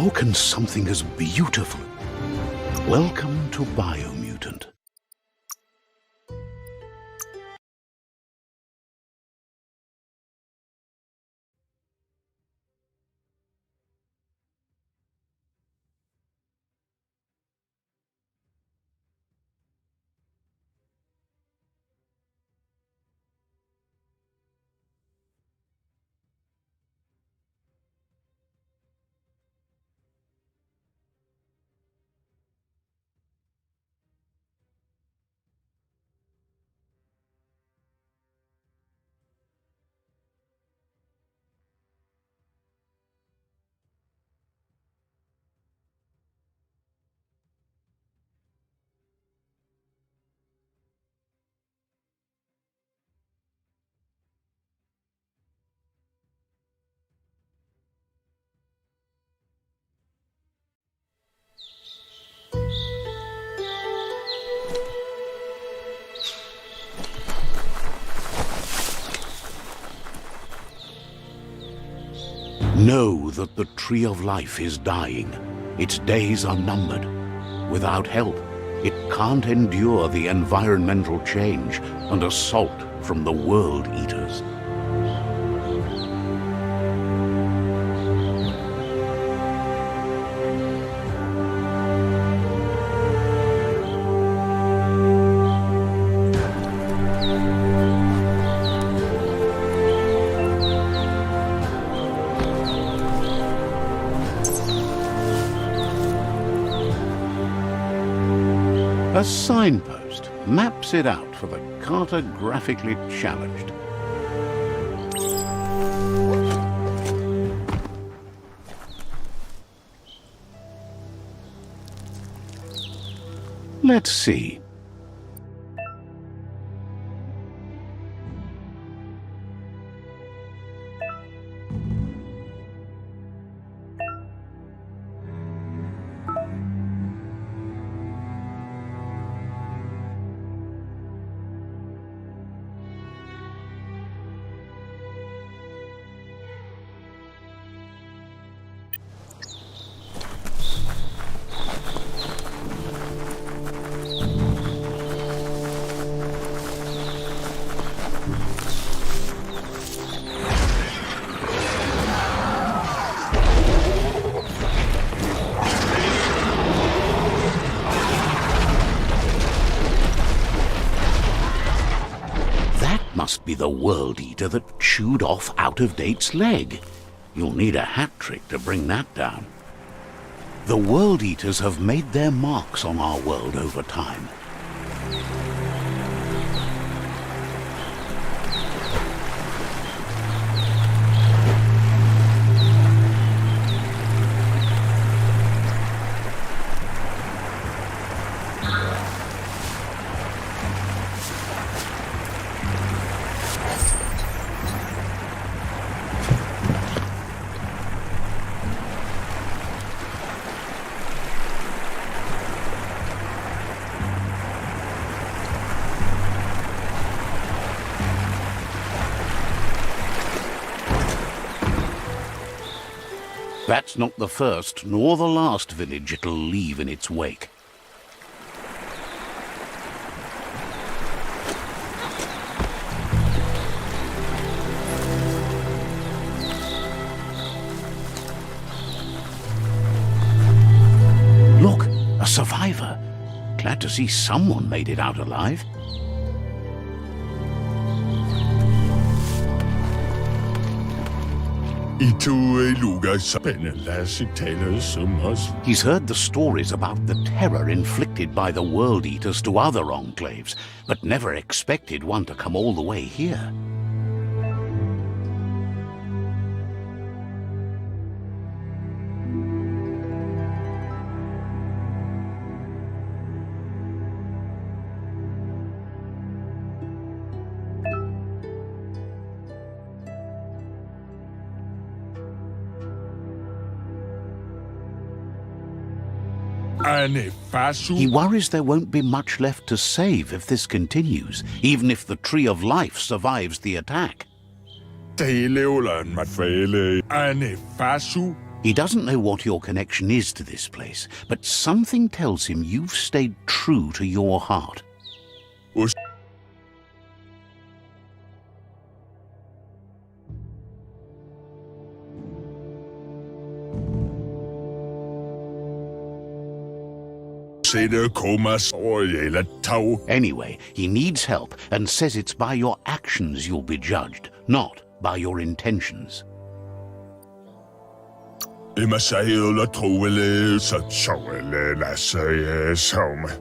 How can something as beautiful... Welcome to Biomutant. Know that the Tree of Life is dying. Its days are numbered. Without help, it can't endure the environmental change and assault from the World Eaters. A signpost maps it out for the cartographically challenged. Let's see. Must be the World Eater that chewed off Out-of-Date's leg. You'll need a hat trick to bring that down. The World Eaters have made their marks on our world over time. That's not the first nor the last village it'll leave in its wake. Look, a survivor. Glad to see someone made it out alive. He's heard the stories about the terror inflicted by the World Eaters to other enclaves, but never expected one to come all the way here. He worries there won't be much left to save if this continues, even if the Tree of Life survives the attack. He doesn't know what your connection is to this place, but something tells him you've stayed true to your heart. Anyway, he needs help and says it's by your actions you'll be judged, not by your intentions.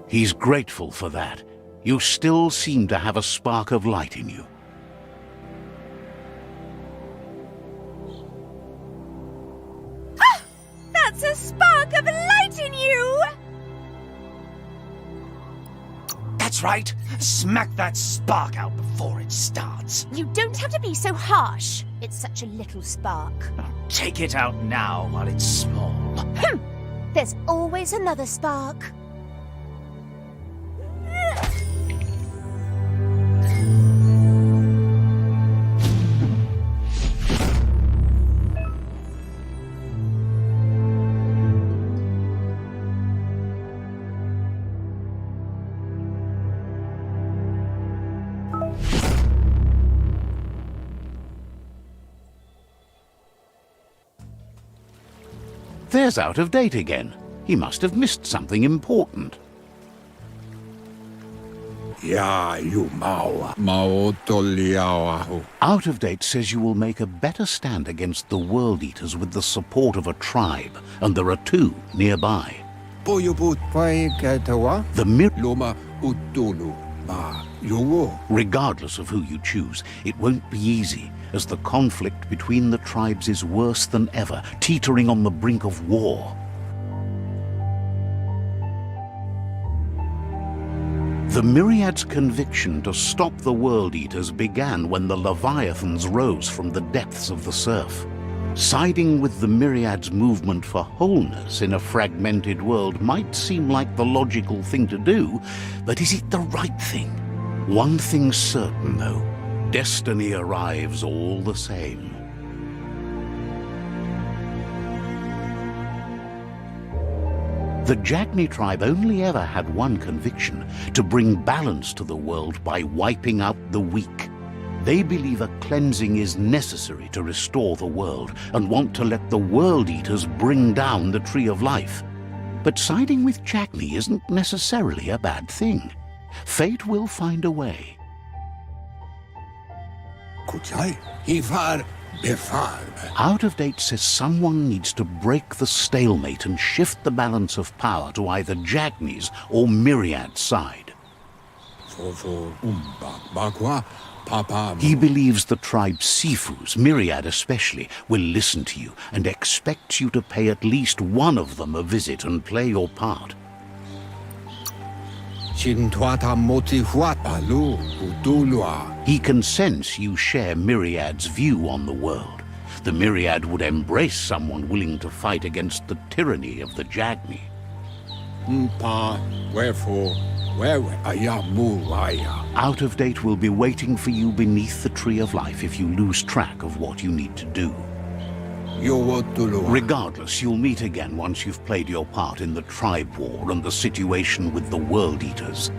He's grateful for that. You still seem to have a spark of light in you. Ah! That's a spark of light in you! That's right. Smack that spark out before it starts. You don't have to be so harsh. It's such a little spark. Take it out now while it's small. There's always another spark. There's out of date again. He must have missed something important. Out of date says you will make a better stand against the World Eaters with the support of a tribe, and there are two nearby. The Regardless of who you choose, it won't be easy, as the conflict between the tribes is worse than ever, teetering on the brink of war. The Myriad's conviction to stop the World Eaters began when the Leviathans rose from the depths of the surf. Siding with the Myriad's movement for wholeness in a fragmented world might seem like the logical thing to do, but is it the right thing? One thing's certain, though. Destiny arrives all the same. The Jagni tribe only ever had one conviction: to bring balance to the world by wiping out the weak. They believe a cleansing is necessary to restore the world and want to let the World Eaters bring down the Tree of Life. But siding with Jagni isn't necessarily a bad thing. Fate will find a way. Out of date says someone needs to break the stalemate and shift the balance of power to either Jagni's or Myriad's side. He believes the tribe's Sifus, Myriad especially, will listen to you and expects you to pay at least one of them a visit and play your part. He can sense you share Myriad's view on the world. The Myriad would embrace someone willing to fight against the tyranny of the Jagni. Out of date will be waiting for you beneath the Tree of Life if you lose track of what you need to do. Regardless, you'll meet again once you've played your part in the tribe war and the situation with the World Eaters.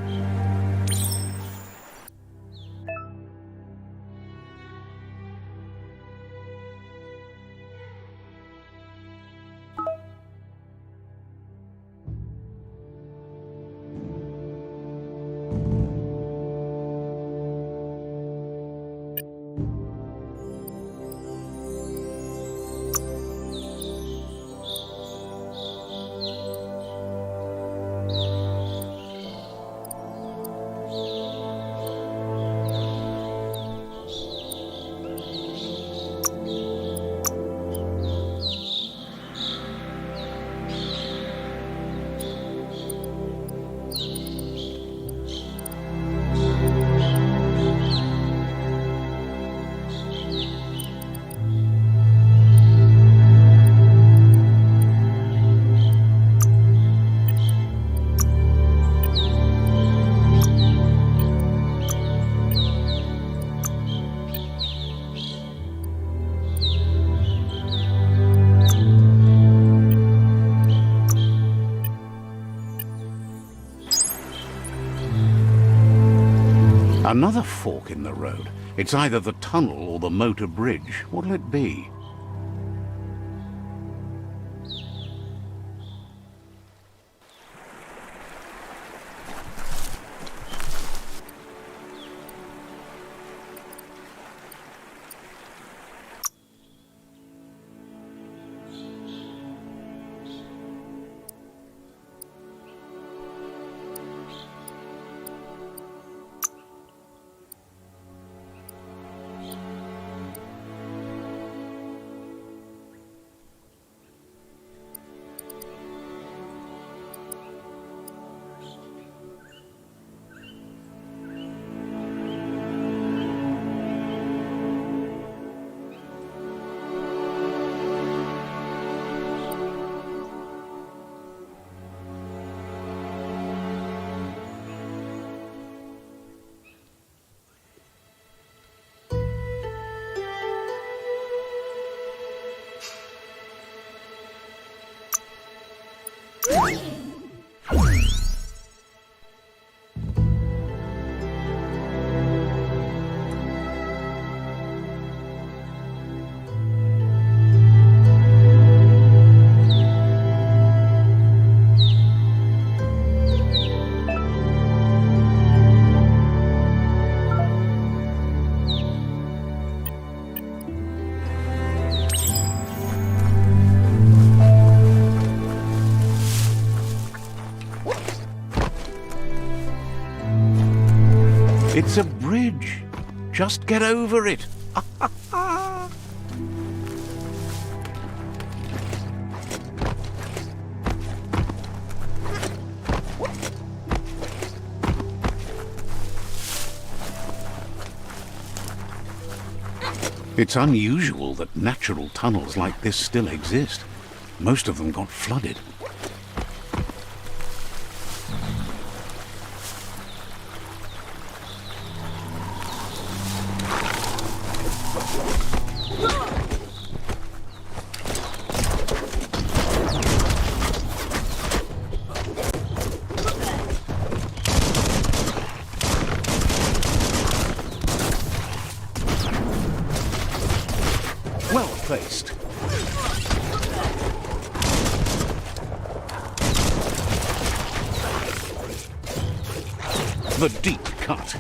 Another fork in the road. It's either the tunnel or the motor bridge. What'll it be? It's a bridge. Just get over it. It's unusual that natural tunnels like this still exist. Most of them got flooded. Well placed. The deep cut.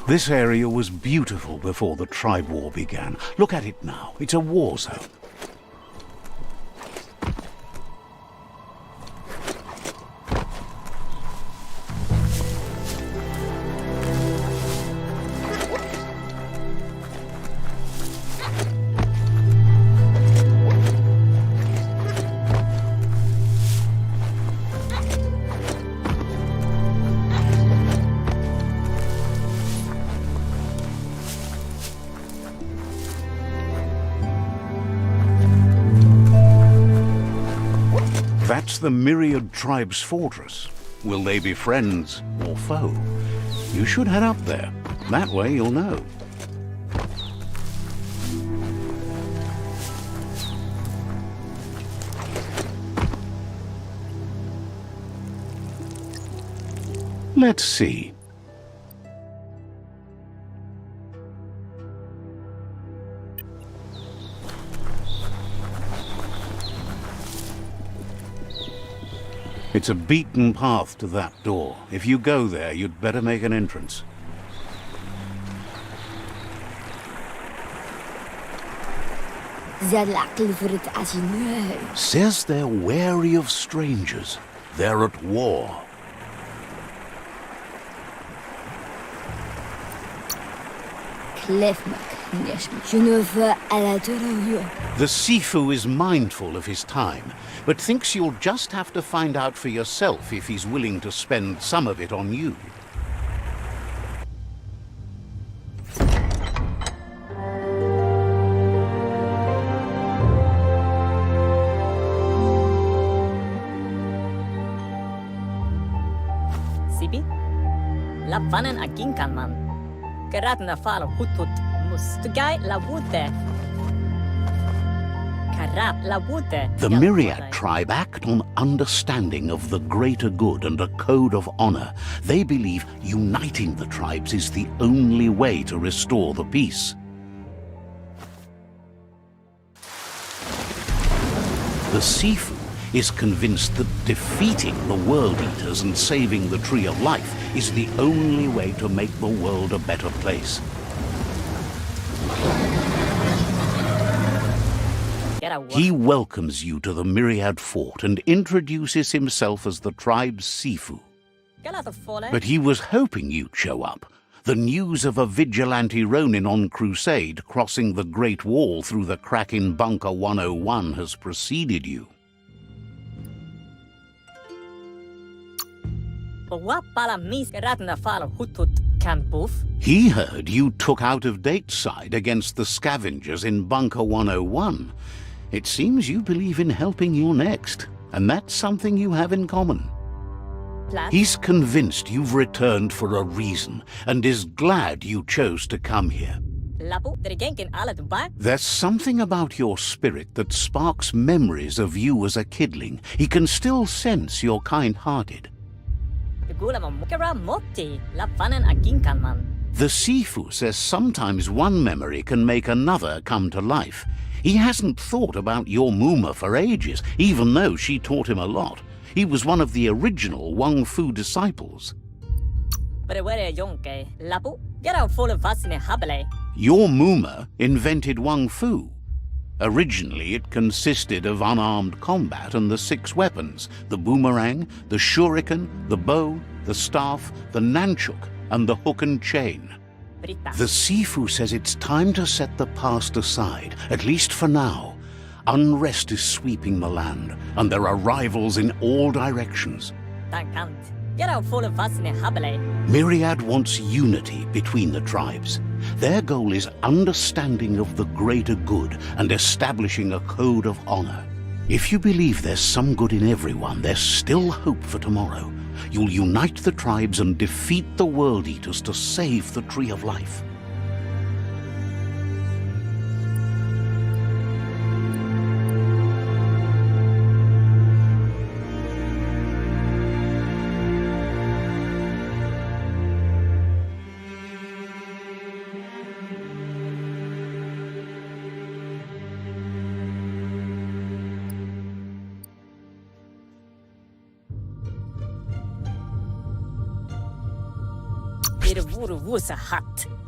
This area was beautiful before the tribe war began. Look at it now. It's a war zone. That's the Myriad Tribe's fortress. Will they be friends or foe? You should head up there. That way you'll know. Let's see. It's a beaten path to that door. If you go there, you'd better make an entrance. Says they're wary of strangers. They're at war. The Sifu is mindful of his time, but thinks you'll just have to find out for yourself if he's willing to spend some of it on you. Sibi? Lapanen aginkan man. Karatna fal hutut mustugay lawute. Karat lawute. The Myriad tribe act on understanding of the greater good and a code of honor. They believe uniting the tribes is the only way to restore the peace. The Sifu is convinced that defeating the World Eaters and saving the Tree of Life is the only way to make the world a better place. He welcomes you to the Myriad Fort and introduces himself as the tribe's Sifu. But he was hoping you'd show up. The news of a vigilante Ronin on crusade crossing the Great Wall through the crack in Bunker 101 has preceded you. He heard you took out-of-date side against the scavengers in Bunker 101. It seems you believe in helping your next, and that's something you have in common. He's convinced you've returned for a reason, and is glad you chose to come here. There's something about your spirit that sparks memories of you as a kidling. He can still sense you're kind-hearted. The Sifu says sometimes one memory can make another come to life. He hasn't thought about your Muma for ages, even though she taught him a lot. He was one of the original Wang Fu disciples. Your Muma invented Wang Fu. Originally, it consisted of unarmed combat and the 6 weapons: the boomerang, the shuriken, the bow, the staff, the nunchuk, and the hook and chain. The Sifu says it's time to set the past aside, at least for now. Unrest is sweeping the land, and there are rivals in all directions. Myriad wants unity between the tribes. Their goal is understanding of the greater good and establishing a code of honor. If you believe there's some good in everyone, there's still hope for tomorrow. You'll unite the tribes and defeat the World Eaters to save the Tree of Life.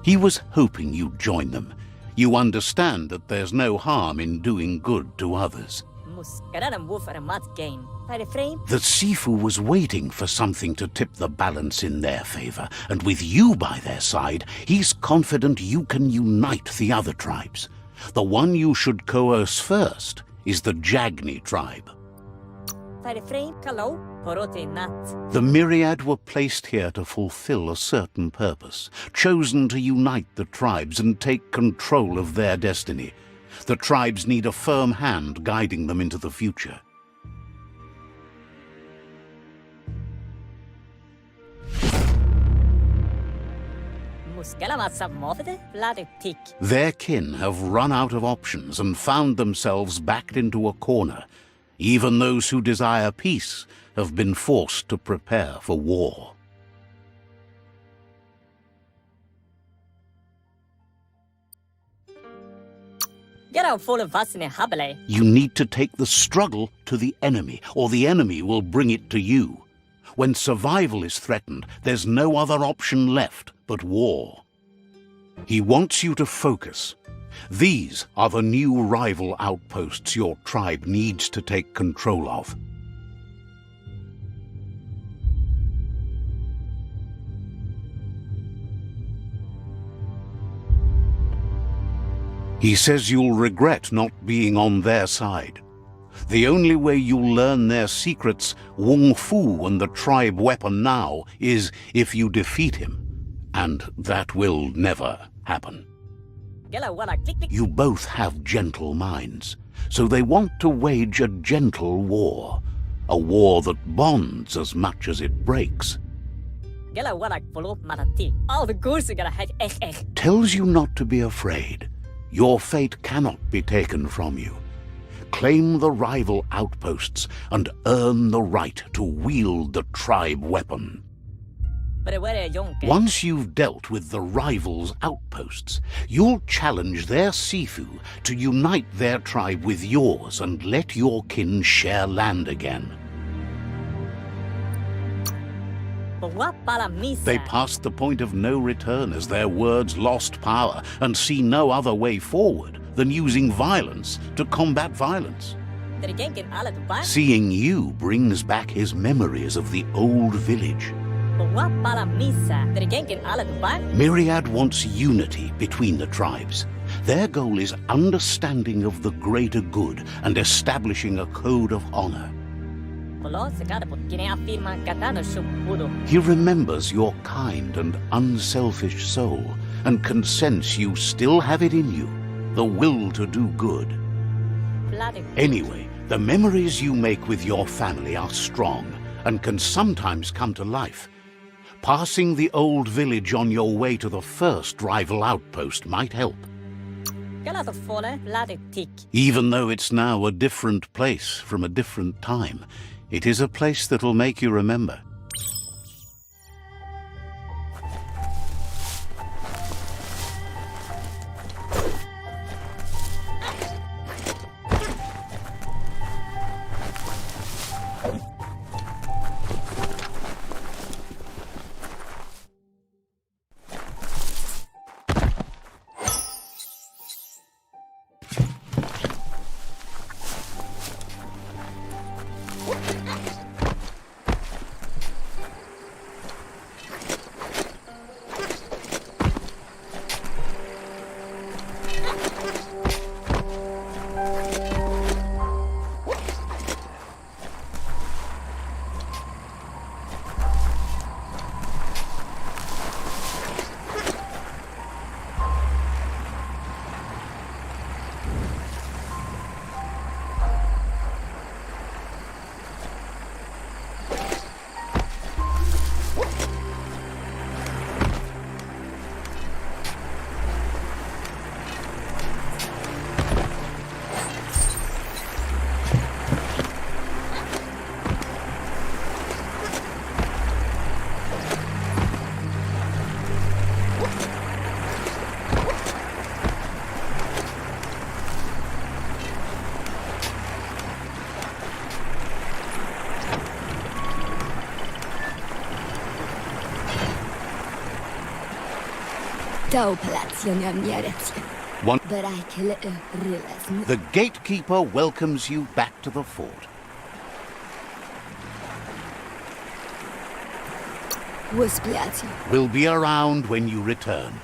He was hoping you'd join them. You understand that there's no harm in doing good to others. The Sifu was waiting for something to tip the balance in their favor, and with you by their side, he's confident you can unite the other tribes. The one you should coerce first is the Jagni tribe. The Myriad were placed here to fulfill a certain purpose, chosen to unite the tribes and take control of their destiny. The tribes need a firm hand guiding them into the future. Their kin have run out of options and found themselves backed into a corner. Even those who desire peace have been forced to prepare for war. You need to take the struggle to the enemy, or the enemy will bring it to you. When survival is threatened, there's no other option left but war. He wants you to focus. These are the new rival outposts your tribe needs to take control of. He says you'll regret not being on their side. The only way you'll learn their secrets, Wung Fu and the tribe weapon now, is if you defeat him. And that will never happen. You both have gentle minds, so they want to wage a gentle war. A war that bonds as much as it breaks. Tells you not to be afraid. Your fate cannot be taken from you. Claim the rival outposts and earn the right to wield the tribe weapon. Once you've dealt with the rivals' outposts, you'll challenge their Sifu to unite their tribe with yours and let your kin share land again. They passed the point of no return as their words lost power and see no other way forward than using violence to combat violence. Seeing you brings back his memories of the old village. Myriad wants unity between the tribes. Their goal is understanding of the greater good and establishing a code of honor. He remembers your kind and unselfish soul and can sense you still have it in you, the will to do good. Anyway, the memories you make with your family are strong and can sometimes come to life. Passing the old village on your way to the first rival outpost might help. Even though it's now a different place from a different time, it is a place that'll make you remember. The gatekeeper welcomes you back to the fort. We'll be around when you return.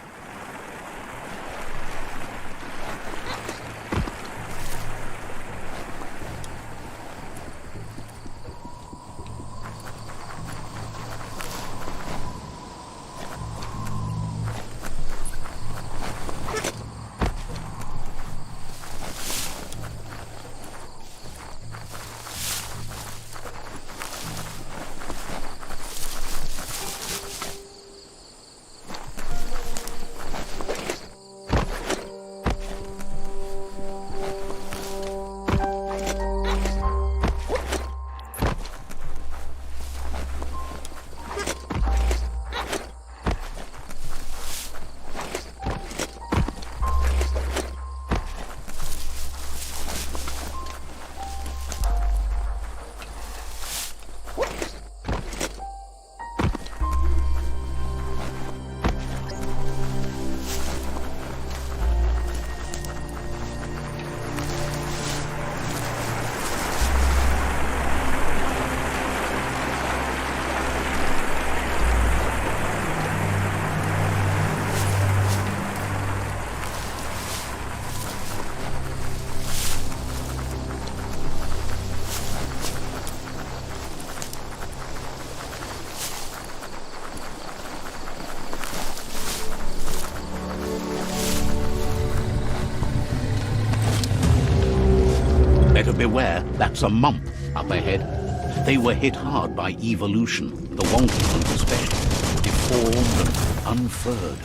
Better beware, that's a mump up ahead. They were hit hard by evolution, the wonky ones especially, deformed and unfurred.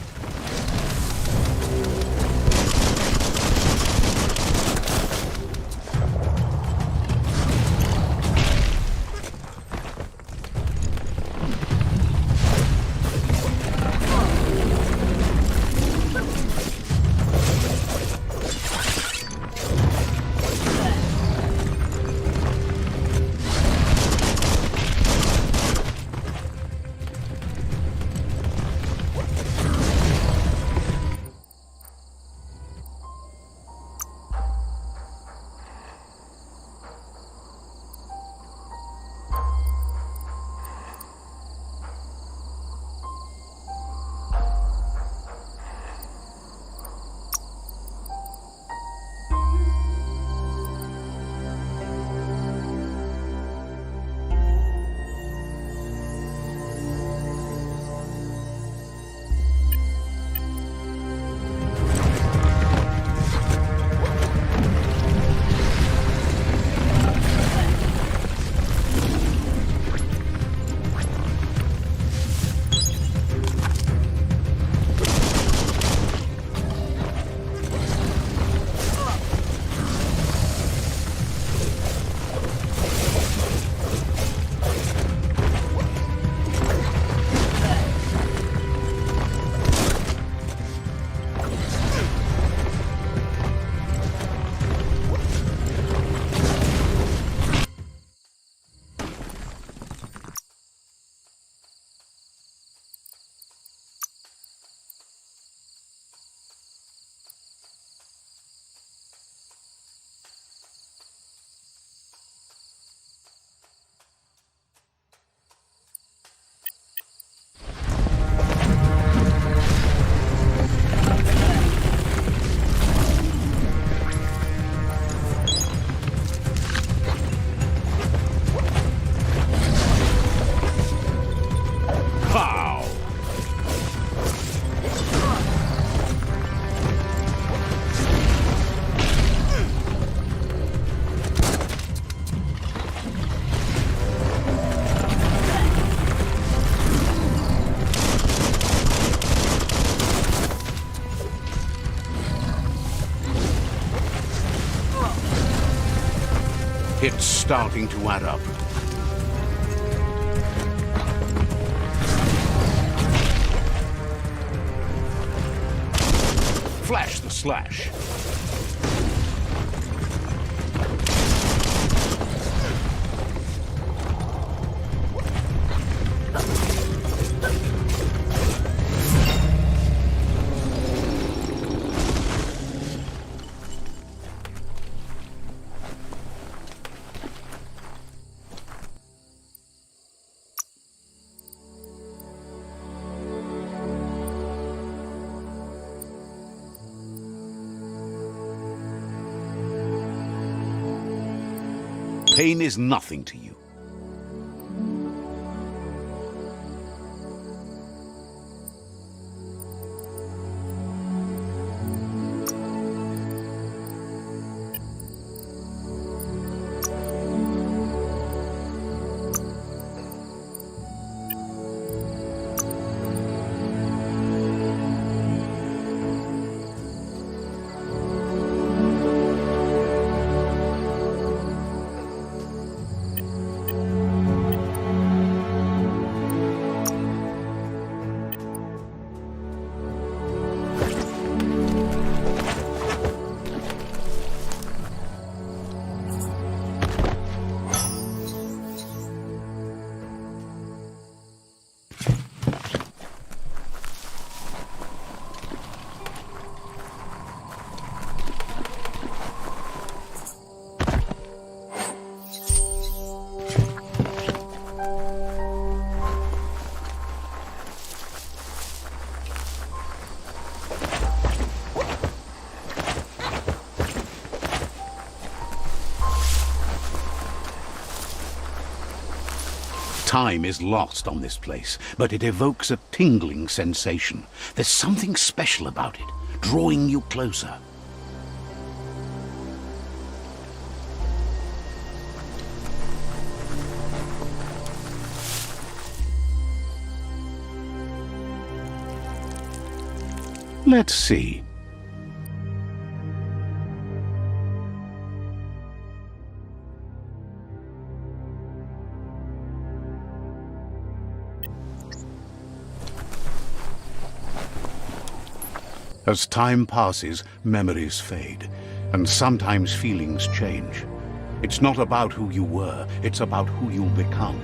It's starting to add up. Flash the slash. Pain is nothing to you. Time is lost on this place, but it evokes a tingling sensation. There's something special about it, drawing you closer. Let's see. As time passes, memories fade, and sometimes feelings change. It's not about who you were, it's about who you'll become.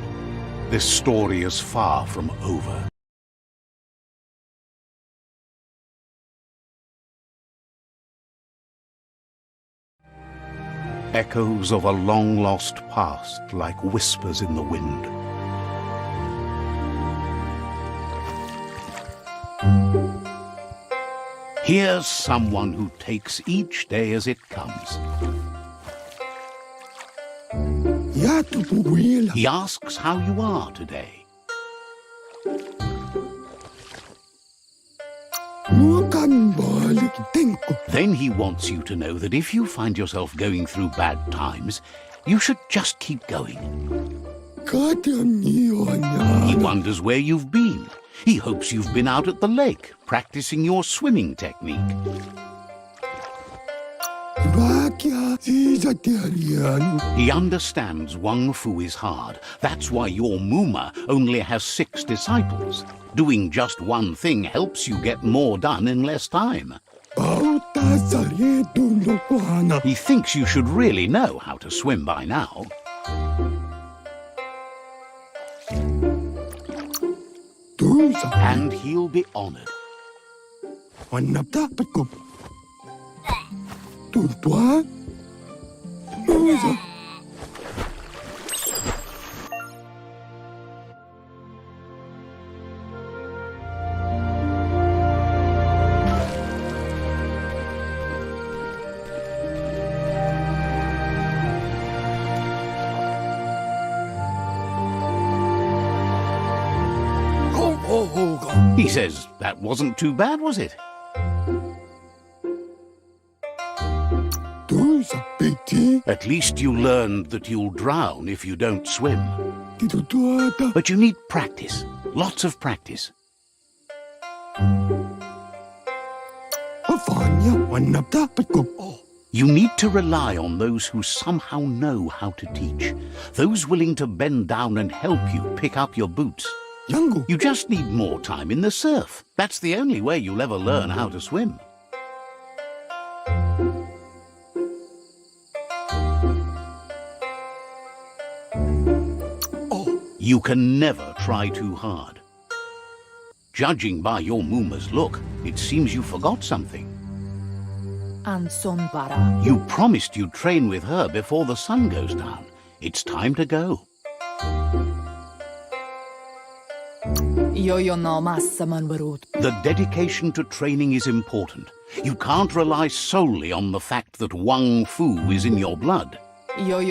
This story is far from over. Echoes of a long-lost past, like whispers in the wind. Here's someone who takes each day as it comes. He asks how you are today. Then he wants you to know that if you find yourself going through bad times, you should just keep going. He wonders where you've been. He hopes you've been out at the lake, practicing your swimming technique. He understands Wang Fu is hard. That's why your Muma only has 6 disciples. Doing just one thing helps you get more done in less time. He thinks you should really know how to swim by now. And he'll be honored. He says, that wasn't too bad, was it? At least you learned that you'll drown if you don't swim. But you need practice, lots of practice. You need to rely on those who somehow know how to teach, those willing to bend down and help you pick up your boots. You just need more time in the surf. That's the only way you'll ever learn how to swim. You can never try too hard. Judging by your Muma's look, it seems you forgot something. You promised you'd train with her before the sun goes down. It's time to go. The dedication to training is important. You can't rely solely on the fact that Wang Fu is in your blood. You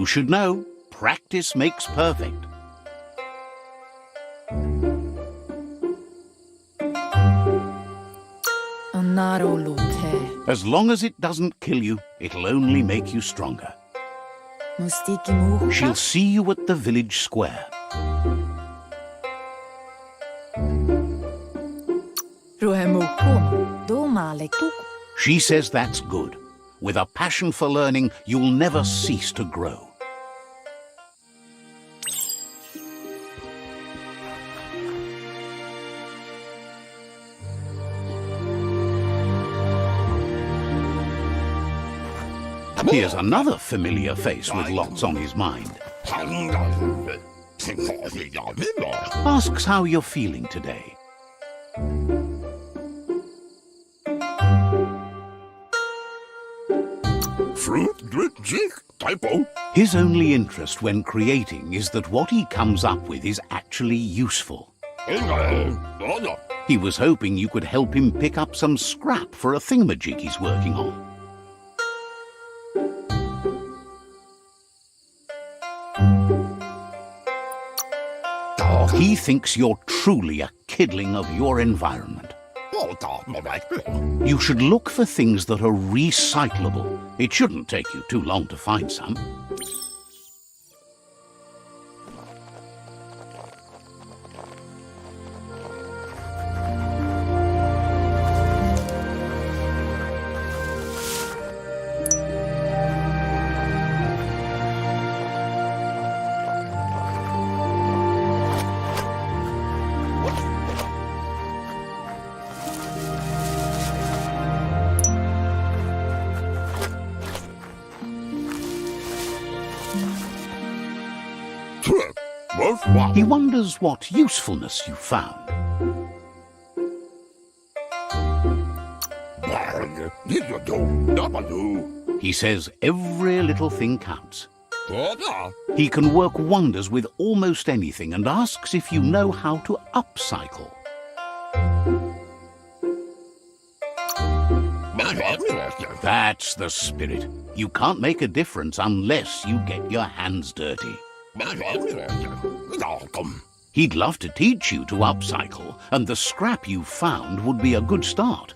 should know, practice makes perfect. As long as it doesn't kill you, it'll only make you stronger. She'll see you at the village square. She says that's good. With a passion for learning, you'll never cease to grow. Here's another familiar face with lots on his mind. Asks how you're feeling today. His only interest when creating is that what he comes up with is actually useful. He was hoping you could help him pick up some scrap for a thingamajig he's working on. He thinks you're truly a kidling of your environment. You should look for things that are recyclable. It shouldn't take you too long to find some. He wonders what usefulness you found. He says every little thing counts. He can work wonders with almost anything and asks if you know how to upcycle. That's the spirit. You can't make a difference unless you get your hands dirty. He'd love to teach you to upcycle, and the scrap you found would be a good start.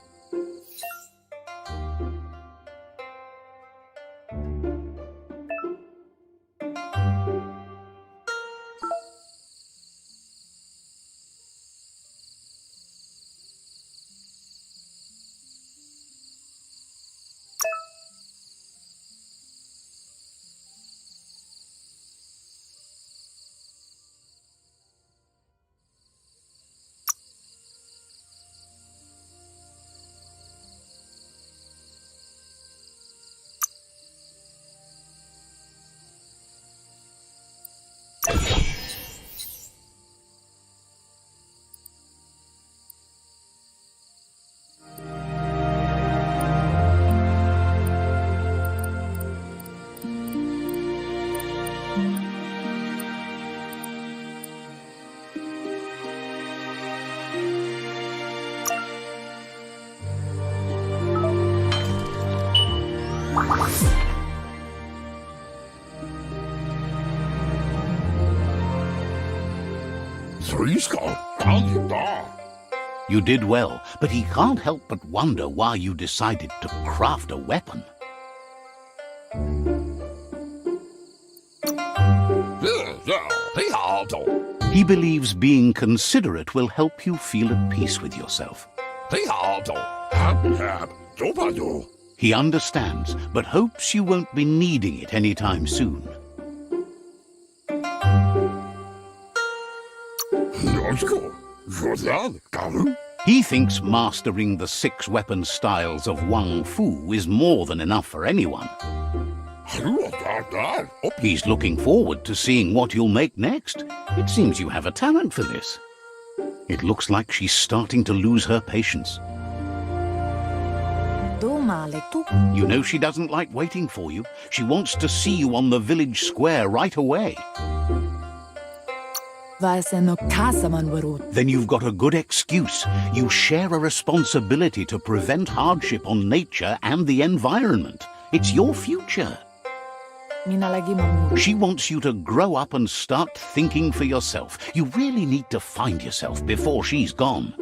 You did well, but he can't help but wonder why you decided to craft a weapon. He believes being considerate will help you feel at peace with yourself. He understands, but hopes you won't be needing it anytime soon. He thinks mastering the 6 weapon styles of Wang Fu is more than enough for anyone. He's looking forward to seeing what you'll make next. It seems you have a talent for this. It looks like she's starting to lose her patience. You know she doesn't like waiting for you. She wants to see you on the village square right away. Then you've got a good excuse. You share a responsibility to prevent hardship on nature and the environment. It's your future. She wants you to grow up and start thinking for yourself. You really need to find yourself before she's gone.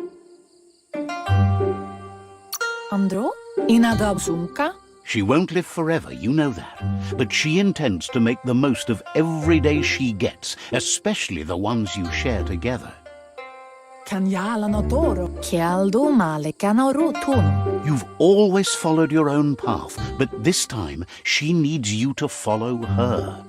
She won't live forever, you know that. But she intends to make the most of every day she gets, especially the ones you share together. You've always followed your own path, but this time she needs you to follow her.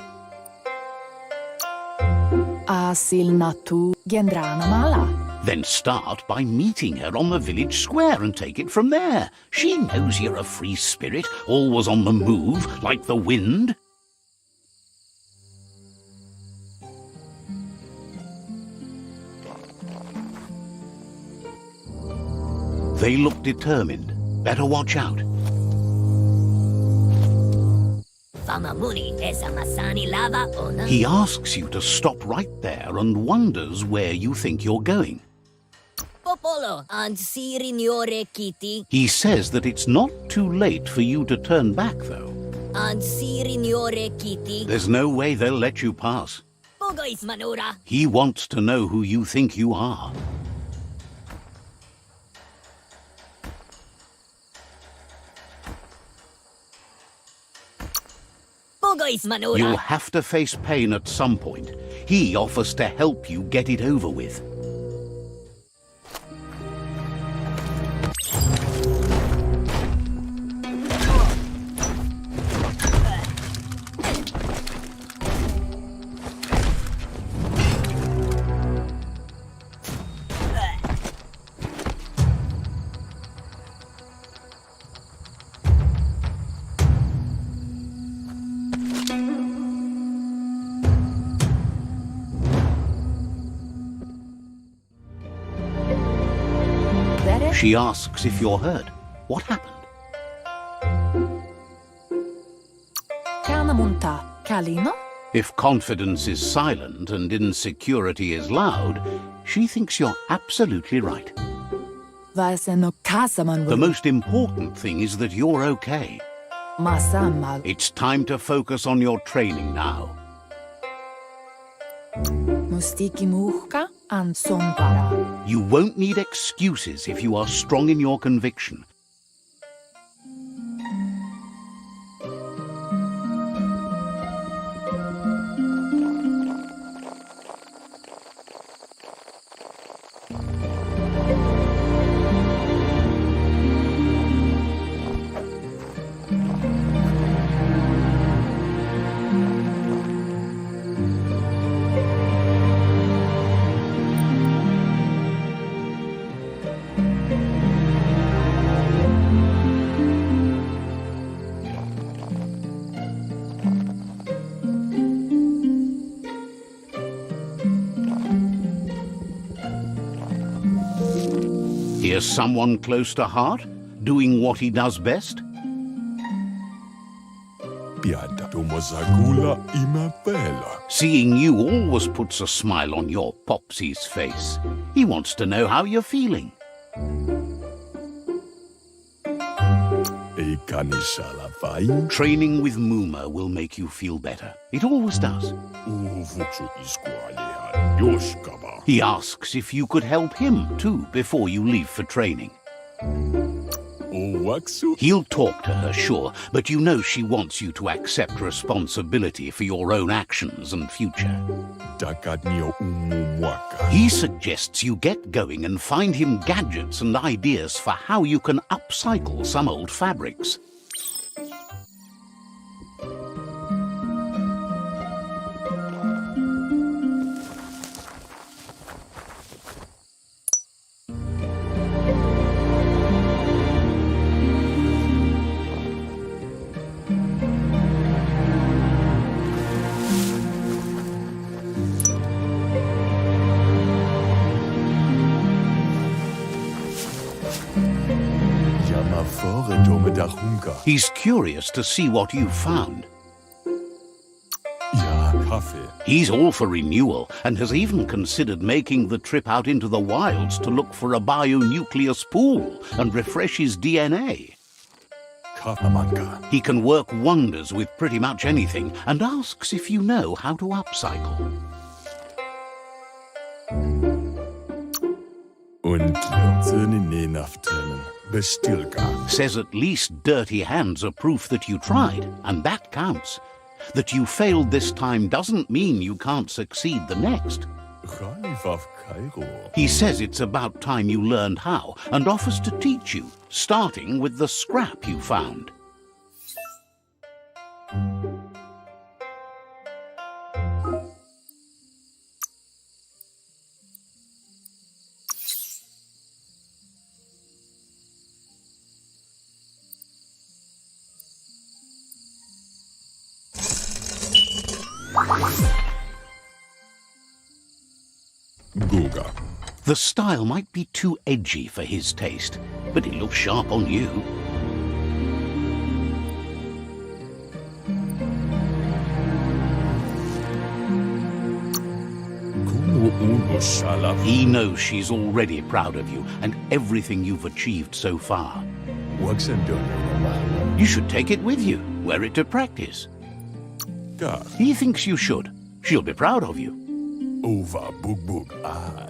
Then start by meeting her on the village square and take it from there. She knows you're a free spirit, always on the move, like the wind. They look determined. Better watch out. He asks you to stop right there and wonders where you think you're going. He says that it's not too late for you to turn back, though. There's no way they'll let you pass. He wants to know who you think you are. You'll have to face pain at some point. He offers to help you get it over with. She asks if you're hurt. What happened? Kanamunta, Kalino? If confidence is silent and insecurity is loud, she thinks you're absolutely right. Vaiseno kasaman The most important thing is that you're okay. Masamal. It's time to focus on your training now. Mustiki muhka and sonbara. You won't need excuses if you are strong in your conviction. Here's someone close to heart, doing what he does best. Seeing you always puts a smile on your Popsy's face. He wants to know how you're feeling. Training with Muma will make you feel better. It always does. He asks if you could help him too before you leave for training. He'll talk to her, sure, but you know she wants you to accept responsibility for your own actions and future. He suggests you get going and find him gadgets and ideas for how you can upcycle some old fabrics. He's curious to see what you've found. He's all for renewal and has even considered making the trip out into the wilds to look for a bionucleus pool and refresh his DNA. He can work wonders with pretty much anything and asks if you know how to upcycle. Says at least dirty hands are proof that you tried, and that counts. That you failed this time doesn't mean you can't succeed the next. He says it's about time you learned how, and offers to teach you, starting with the scrap you found. The style might be too edgy for his taste, but it looks sharp on you. He knows she's already proud of you and everything you've achieved so far. You should take it with you, wear it to practice. He thinks you should. She'll be proud of you.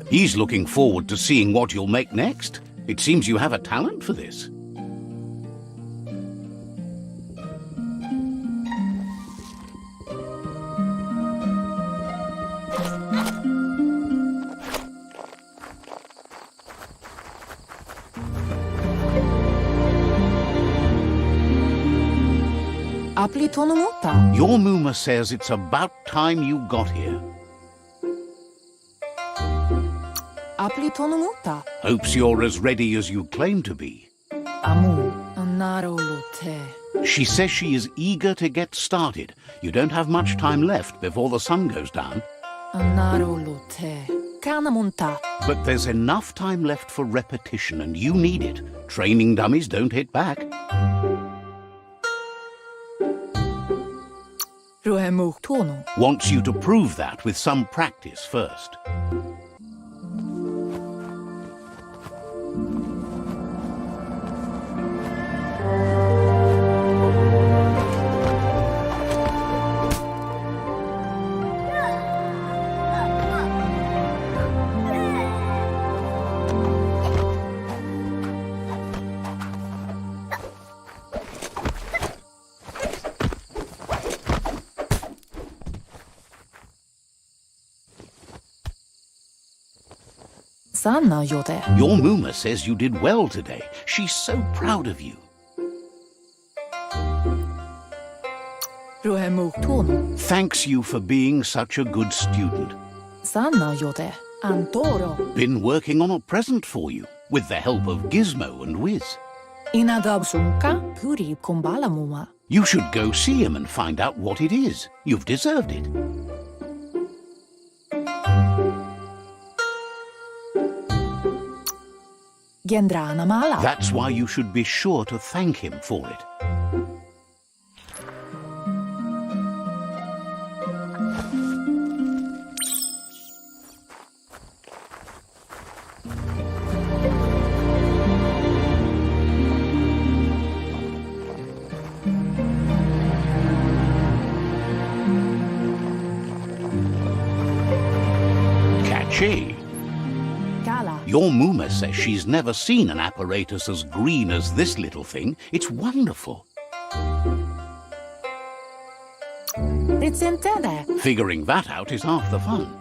He's looking forward to seeing what you'll make next. It seems you have a talent for this. Your Muma says it's about time you got here. Hopes you're as ready as you claim to be. She says she is eager to get started. You don't have much time left before the sun goes down. Kanamunta. But there's enough time left for repetition, and you need it. Training dummies don't hit back. Ruhemuhtono. Wants you to prove that with some practice first. Sanna jote. Your Muma says you did well today. She's so proud of you. Ruhemuhtono. Thanks you for being such a good student. Sanna jote. Antoro. Been working on a present for you, with the help of Gizmo and Wiz. Inadabsunka puri kumbala muma. You should go see him and find out what it is. You've deserved it. Gendrana mala. That's why you should be sure to thank him for it. Catchy. Gala. Your Muma says she's never seen an apparatus as green as this little thing. It's wonderful. Ritsentene. Figuring that out is half the fun.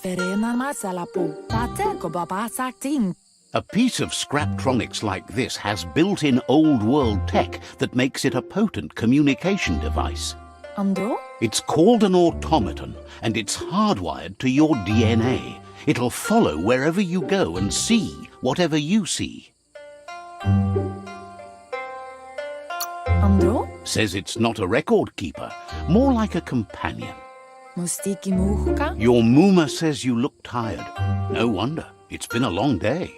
Ferena masalapu. Pateko baba saktin. A piece of Scraptronics like this has built-in old-world tech that makes it a potent communication device. Andro? It's called an automaton, and it's hardwired to your DNA. It'll follow wherever you go and see whatever you see. Andro? Says it's not a record keeper, more like a companion. Mustiki muhka. Your Muma says you look tired. No wonder. It's been a long day.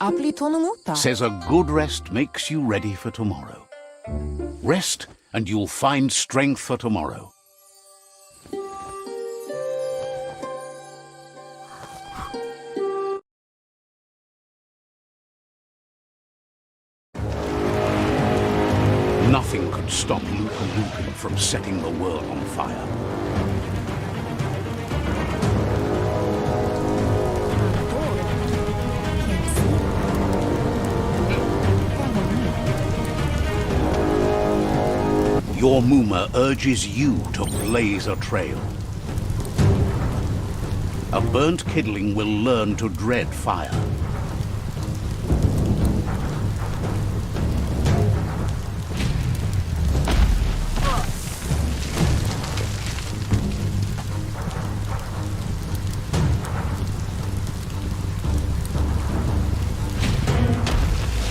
Aplitonumuta. Says a good rest makes you ready for tomorrow. Rest and you'll find strength for tomorrow. Nothing could stop Lupin from setting the world on fire. Your Muma urges you to blaze a trail. A burnt kidling will learn to dread fire.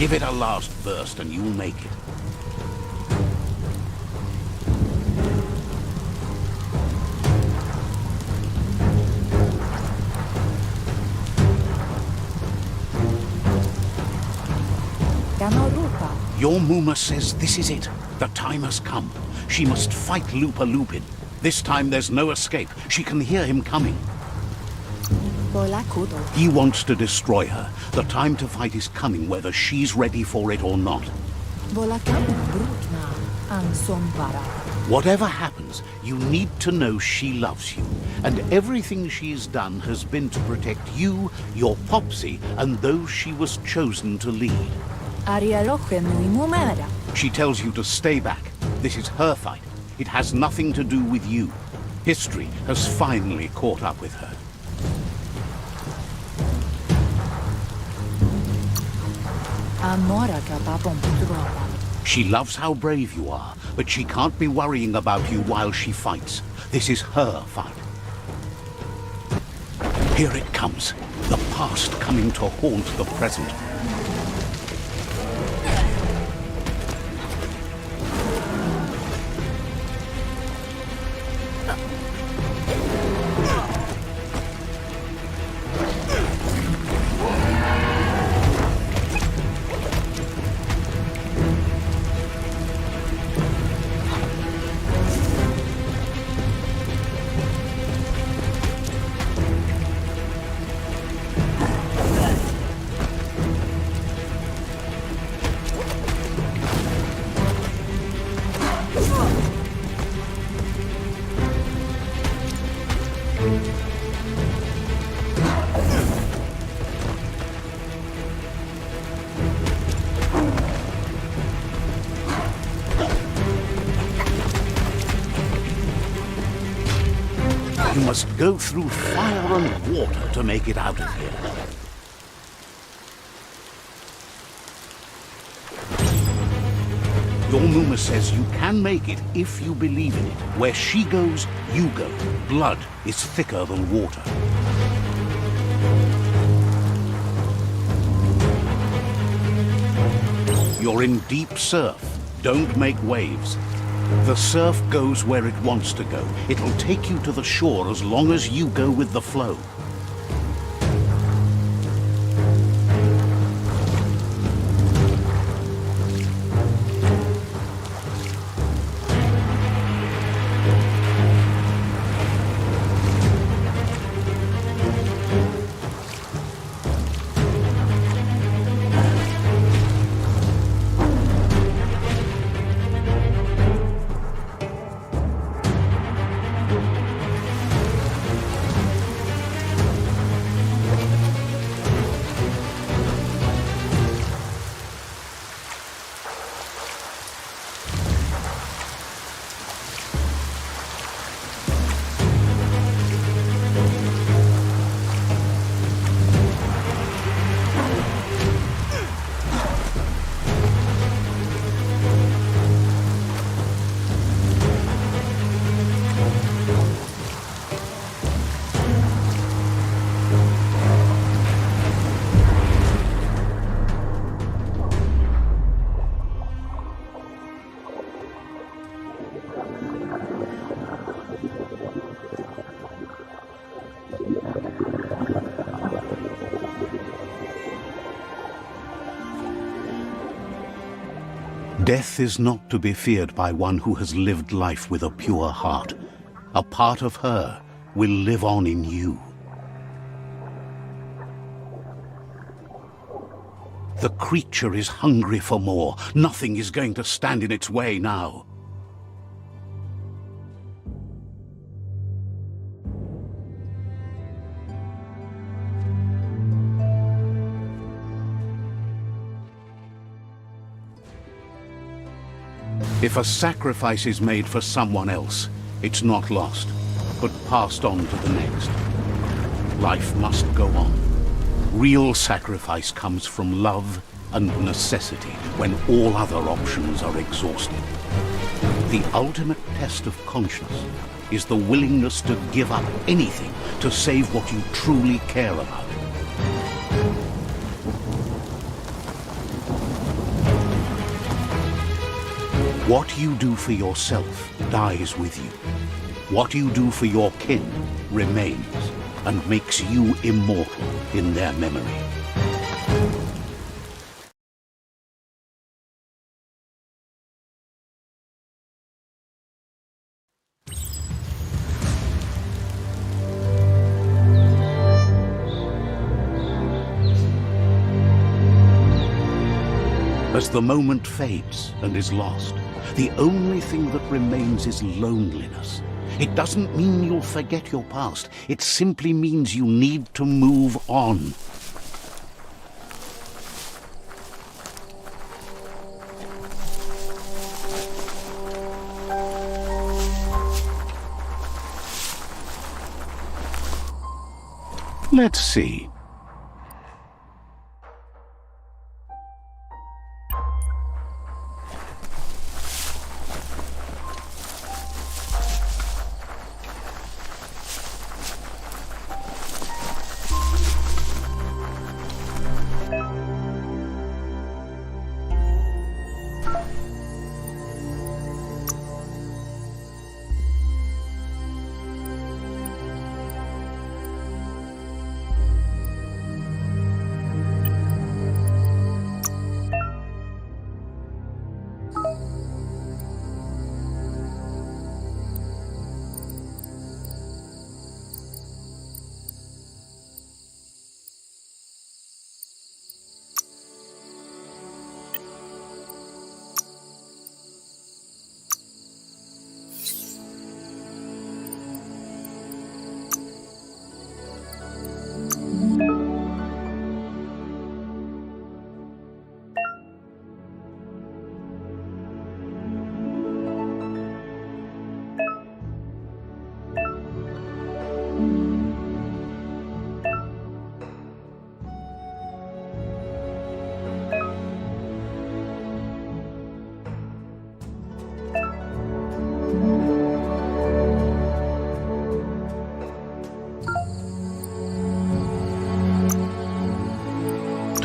Give it a last burst and you'll make it. Your Muma says this is it. The time has come. She must fight Lupin. This time there's no escape. She can hear him coming. He wants to destroy her. The time to fight is coming, whether she's ready for it or not. Whatever happens, you need to know she loves you. And everything she's done has been to protect you, your Popsy, and those she was chosen to lead. She tells you to stay back. This is her fight. It has nothing to do with you. History has finally caught up with her. She loves how brave you are, but she can't be worrying about you while she fights. This is her fight. Here it comes. The past coming to haunt the present. must go through fire and water to make it out of here. Your Muma says you can make it if you believe in it. Where she goes, you go. Blood is thicker than water. You're in deep surf. Don't make waves. The surf goes where it wants to go. It'll take you to the shore as long as you go with the flow. Death is not to be feared by one who has lived life with a pure heart. A part of her will live on in you. The creature is hungry for more. Nothing is going to stand in its way now. If a sacrifice is made for someone else, it's not lost, but passed on to the next. Life must go on. Real sacrifice comes from love and necessity when all other options are exhausted. The ultimate test of conscience is the willingness to give up anything to save what you truly care about. What you do for yourself dies with you. What you do for your kin remains and makes you immortal in their memory. As the moment fades and is lost, the only thing that remains is loneliness. It doesn't mean you'll forget your past. It simply means you need to move on. Let's see.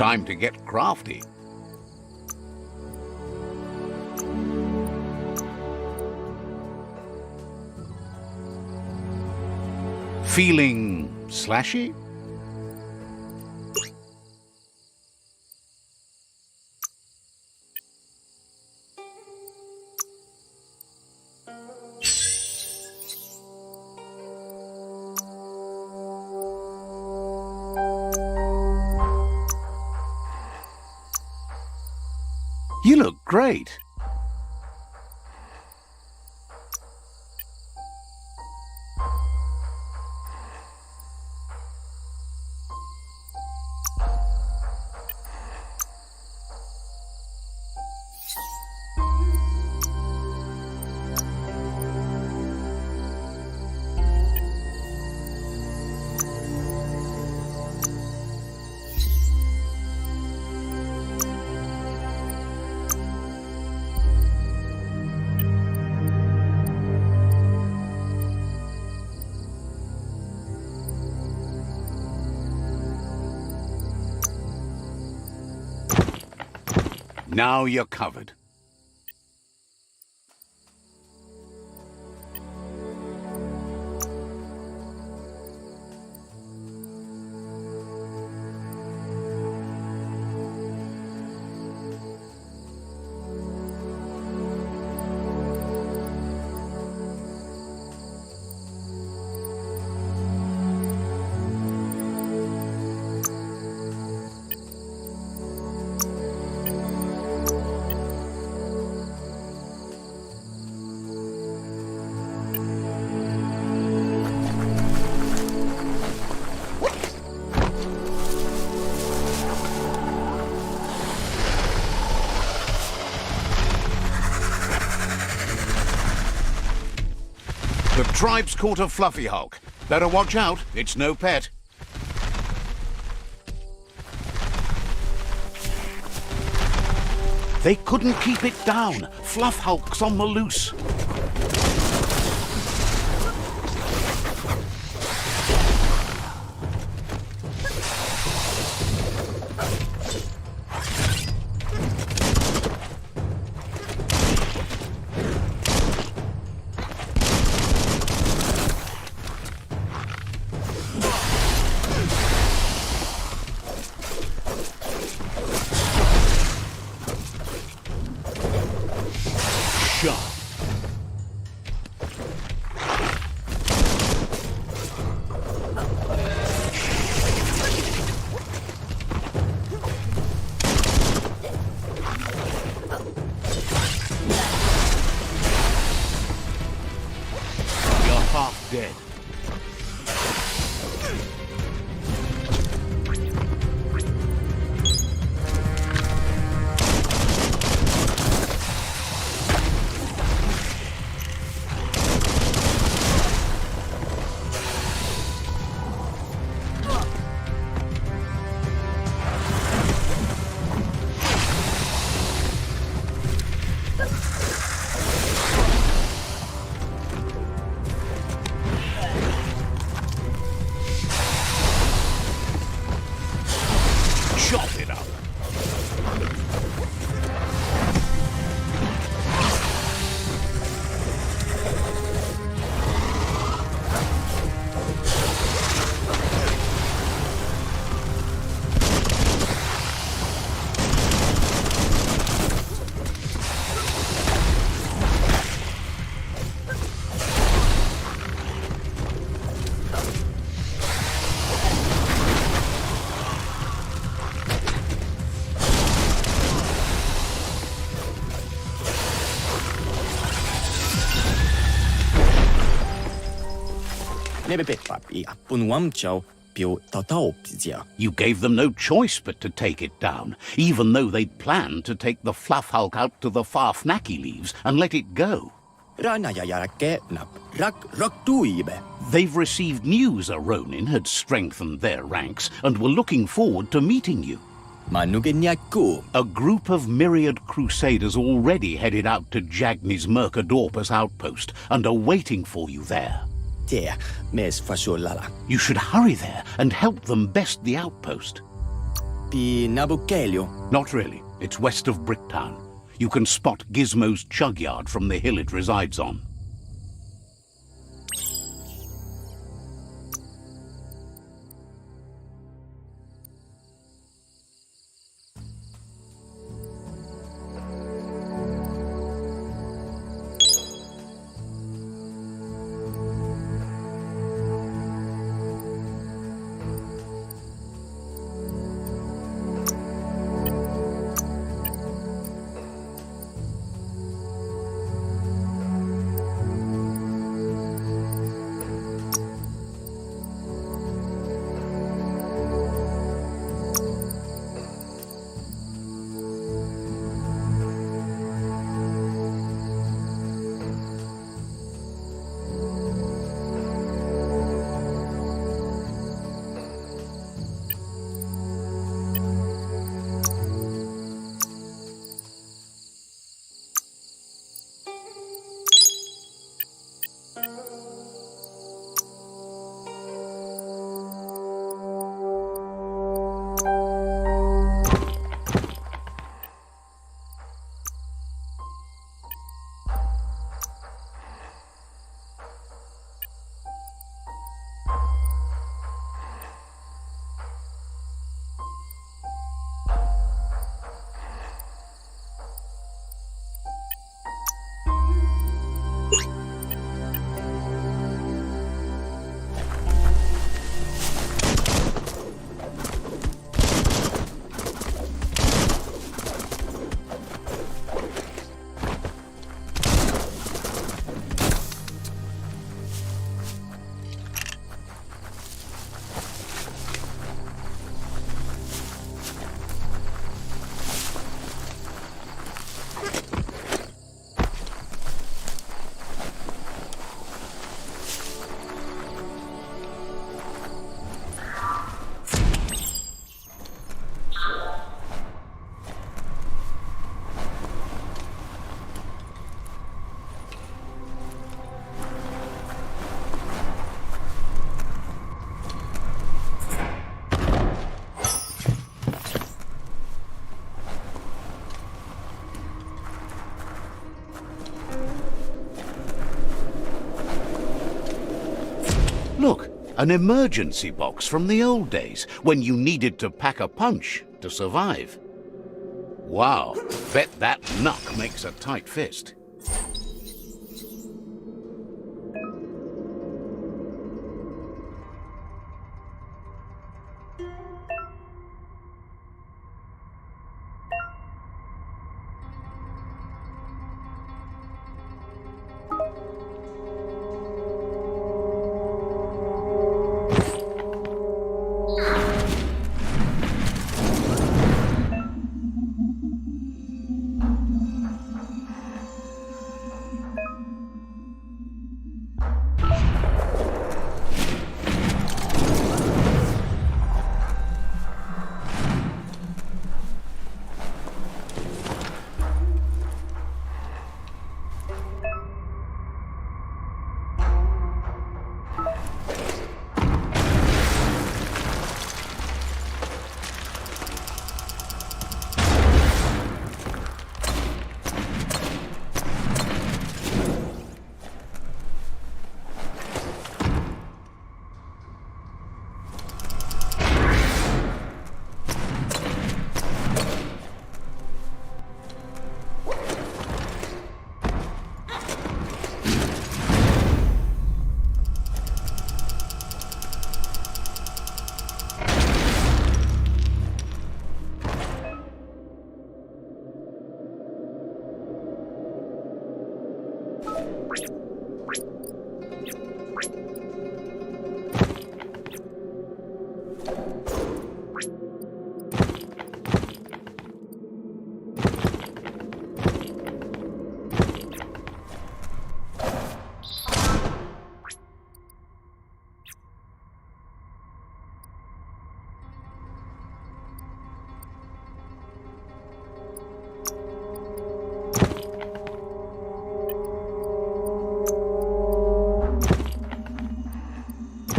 Time to get crafty. Feeling slashy? You look great. Now you're covered. The tribe's caught a fluffy hulk. Better watch out, it's no pet. They couldn't keep it down. Fluff hulk's on the loose. Half dead. Chop it up. You gave them no choice but to take it down, even though they'd planned to take the Fluff Hulk out to the far Fnacky Leaves and let it go. They've received news a Ronin had strengthened their ranks and were looking forward to meeting you. A group of myriad crusaders already headed out to Jagni's Mercadorpus outpost and are waiting for you there. You should hurry there and help them best the outpost. Pi Nabukelio. Not really. It's west of Bricktown. You can spot Gizmo's chug yard from the hill it resides on. Look, an emergency box from the old days, when you needed to pack a punch to survive. Wow, bet that knuck makes a tight fist.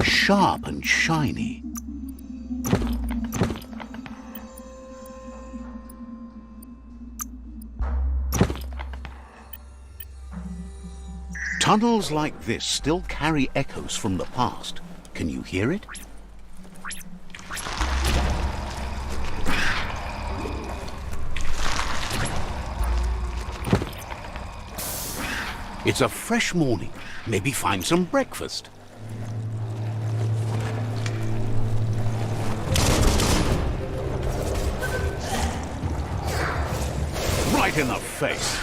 Sharp and shiny. Tunnels like this still carry echoes from the past. Can you hear it? It's a fresh morning. Maybe find some breakfast. Right in the face.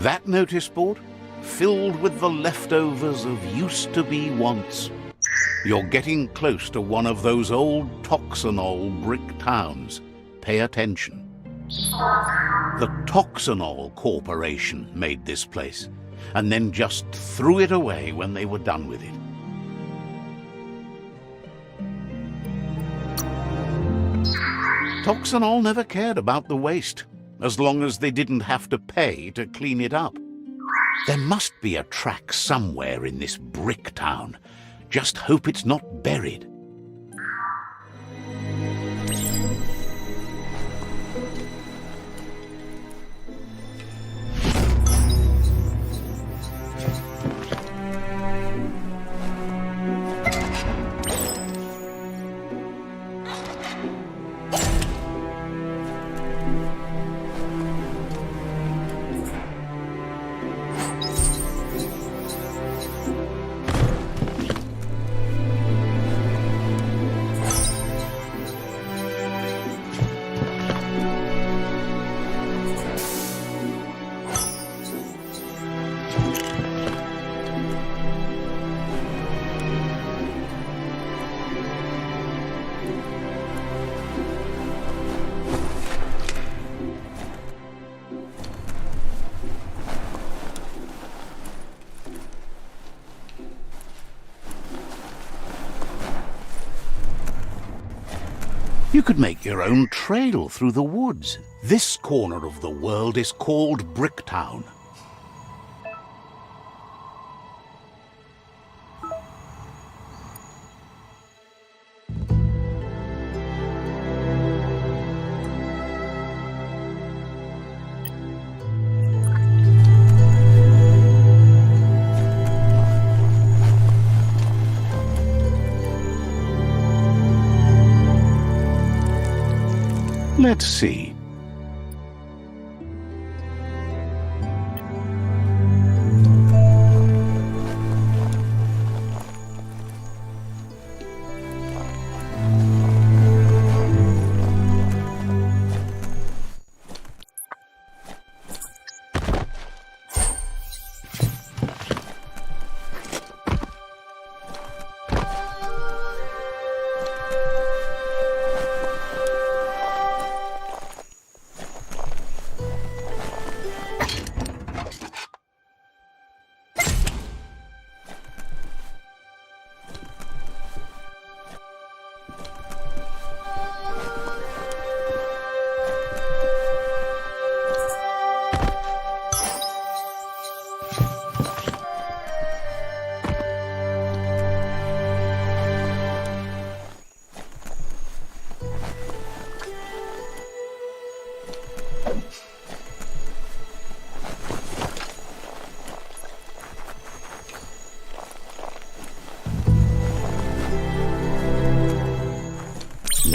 That notice board, filled with the leftovers of used-to-be wants. You're getting close to one of those old Toxanol brick towns. Pay attention. The Toxanol Corporation made this place, and then just threw it away when they were done with it. Toxanol never cared about the waste, as long as they didn't have to pay to clean it up. There must be a track somewhere in this brick town. Just hope it's not buried. You could make your own trail through the woods. This corner of the world is called Bricktown. Let's see.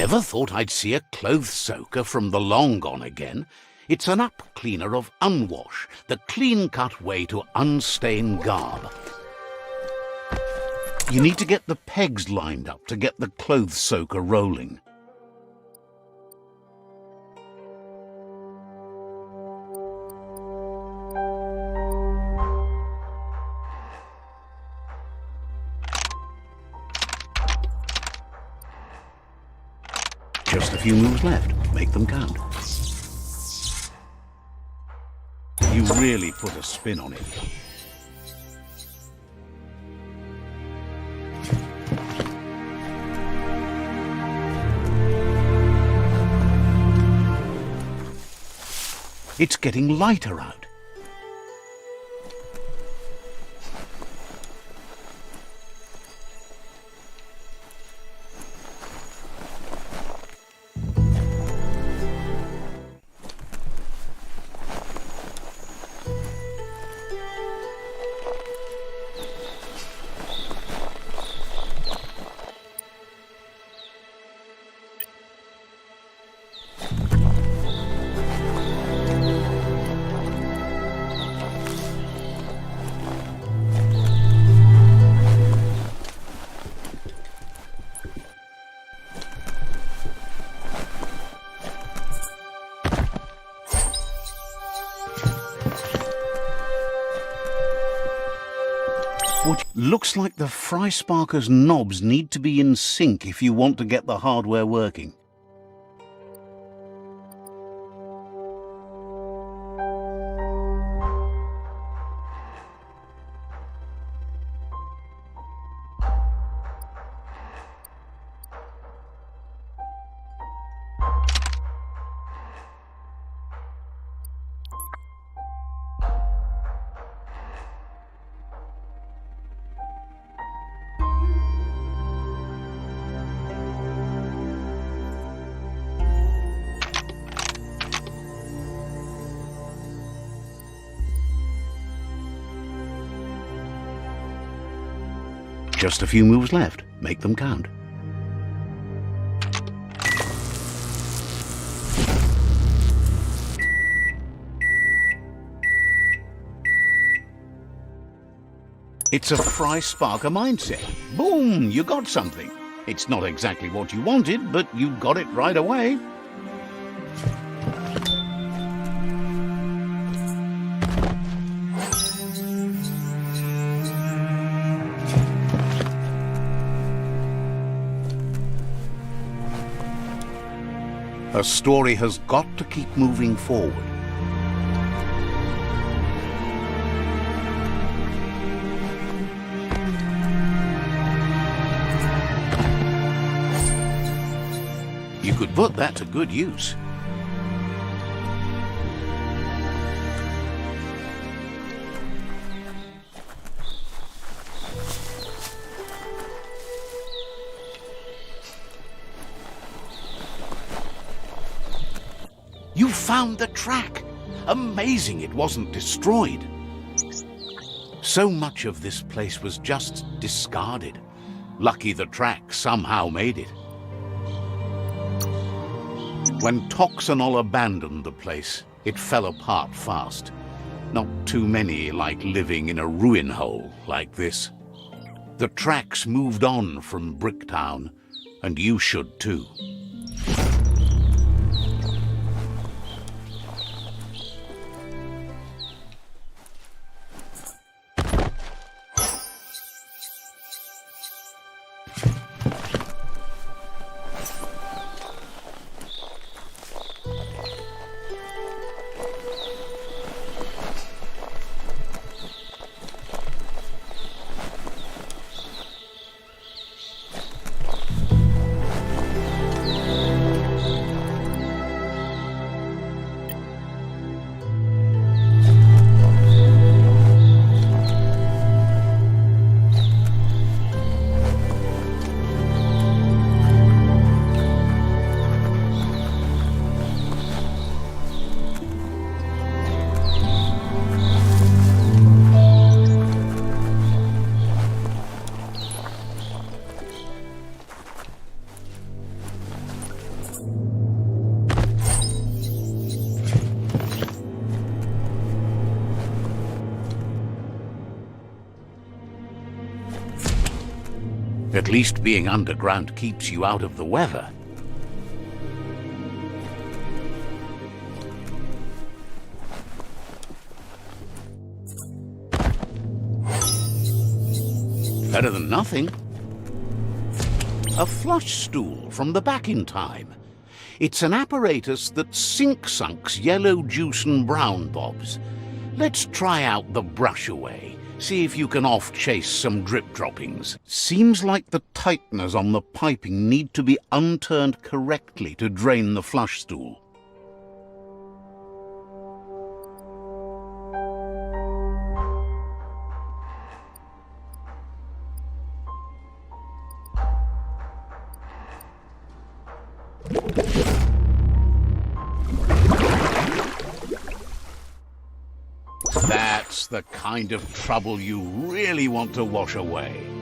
never thought I'd see a clothes soaker from the long gone again. It's an up cleaner of unwash, the clean-cut way to unstain garb. You need to get the pegs lined up to get the clothes soaker rolling. Just a few moves left. Make them count. You really put a spin on it. It's getting lighter out. What looks like the fry sparker's knobs need to be in sync if you want to get the hardware working. Just a few moves left. Make them count. It's a fry sparker mindset. Boom! You got something. It's not exactly what you wanted, but you got it right away. A story has got to keep moving forward. You could put that to good use. You found the track! Amazing it wasn't destroyed. So much of this place was just discarded. Lucky the track somehow made it. When Toxanol abandoned the place, it fell apart fast. Not too many like living in a ruin hole like this. The tracks moved on from Bricktown, and you should too. At least being underground keeps you out of the weather. Better than nothing. A flush stool from the back in time. It's an apparatus that sink-sunks yellow juice and brown bobs. Let's try out the brush away. See if you can off-chase some drip droppings. Seems like the tighteners on the piping need to be unturned correctly to drain the flush stool. That's the kind of trouble you really want to wash away.